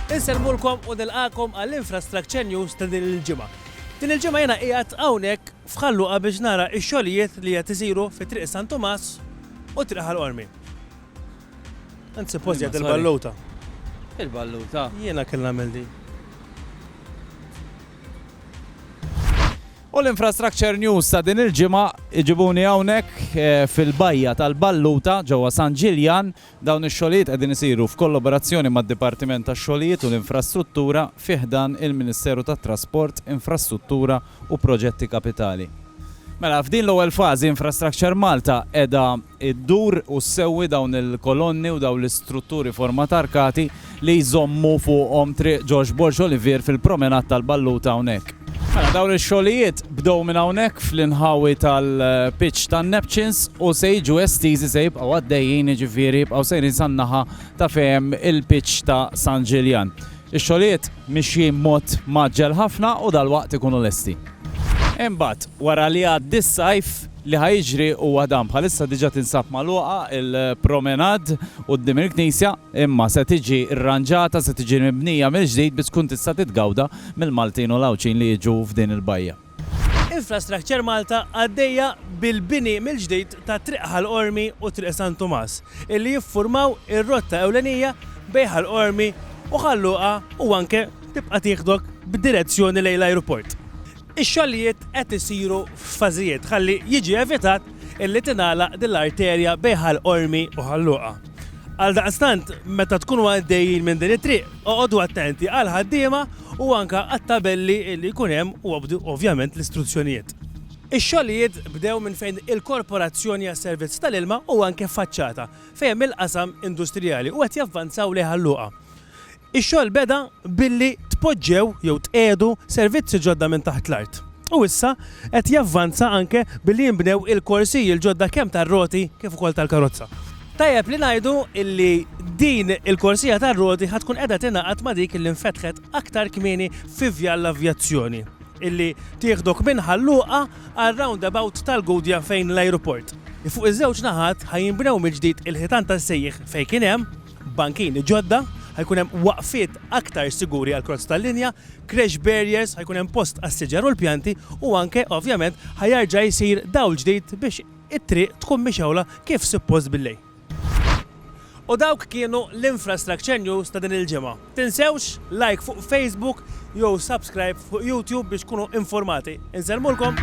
Inselmulkom u nilqakom għall-Infrastructure News ta' din il-ġimgħa. Din il-ġimgħa jiena qiegħed hawnhekk f'Ħalluqa biex nara x-xogħlijiet li qed isiru fi triq San Tomas u triq Ħall-Qormi. Anzi post jgħid il-balluta. Il-balluta. Jiena kell nagħmel din. U l-Infrastructure News ta' din il-ġimgħa iġibuni hawnhekk fil-bajja tal-Balluta ġewwa San Ġiljan. Dawn ix-xogħlijiet qegħdin isiru f'kollaborazzjoni mad-Dipartiment tax-Xogħlijiet u l-Infrastruttura fih dan il-Ministeru tat-Trasport, Infrastruttura u Proġetti Kapitali. Mela f'din l-ewwel fażi Infrastructure Malta qiegħda ddur u ssewwi dawn il-kolonni u dawn l-istrutturi format arkati li jżommu fuqhom triq George Borg Olivier fil-promenat tal-Balluta hawnhekk. Mela dawn ix-xogħlijiet bdew minn hawnhekk fl-inħawi tal-pitch tan-Neptunes u se jiġu estiżi se jibqgħu għaddejjin jiġifieri jibqgħu sejrin san-naħa ta' fejn il-pitch ta' San Ġiljan. Ix-xogħlijiet mixjin mod maġġel ħafna u dalwaqt ikunu lesti. Imbagħad wara li għaddi s-sajf li ħajġri huwa dan bħalissa diġà tinsab magħluqa il-promenad quddiem il-Knisja imma se tiġi rranġata, se tiġi mibnija mill-ġdid biex tkun tista' titgawda mill-Maltin u l-Awċin li jiġu f'din il-bajja. Infrastructure Malta għaddejja bil-bini mill-ġdid ta' triq Ħall-Qormi u triq San Tomas illi jiffurmaw ir-rotta ewlenija bejn Ħall-Qormi u Ħalluqa u anke tibqa' tieħdok b'direzzjoni lejn l-ajruport. Ix-xogħlijiet qed isiru f'fażijiet ħalli jiġi evitat illi tingħalaq din l-arterja bejn Ħall-Qormi u Ħalluqa. Għaldaqstant meta tkunu għaddejjin minn din it-triq, oqgħodu attenti għal ħaddiema u anke għat-tabelli li jkun hemm u ovvjament l-istruzzjonijiet. Ix-xogħlijiet bdew minn fejn il-Korporazzjoni għas-Servizz tal-Ilma u anke faċċata fejn il-qasam industrijali u qed javvanzaw lejn Ħalluqa. Ix-xogħol beda billi tpoġġew jew tqiegħdu servizzi ġodda minn taħt l-art. U issa qed javvanza anke billi jinbnew il-korsiji l-ġodda kemm tar-roti kif ukoll tal-karozza. Tajjeb li ngħidu illi din il-korsija tar-roti ħad tkun qiegħda tingħaqad ma' dik li nfetħet aktar kmieni fi vja l-avjazzjoni illi tieħdok minn Ħalluqa għal roundabout tal-Gudja fejn l-ajruport. Fuq iż-żewġ naħat ħajinbnew mill-ġdid il-ħitan tas-sejħ fejn kien hemm bankini ġodda, ħajkun hemm waqfiet aktar siguri għal krozz tal-linja, crash barriers, ħajkun hemm post għas-siġar u l-pjanti u anke ovvjament ħajarġa' jsir dawl ġdid biex it-triq tkun mixewla kif suppost billejl. U dawk kienu l-Infrastructure News ta' din il-ġimgħa. Tinsewx like fuq Facebook jew subscribe fuq YouTube biex tkunu informati. Inselmulkom!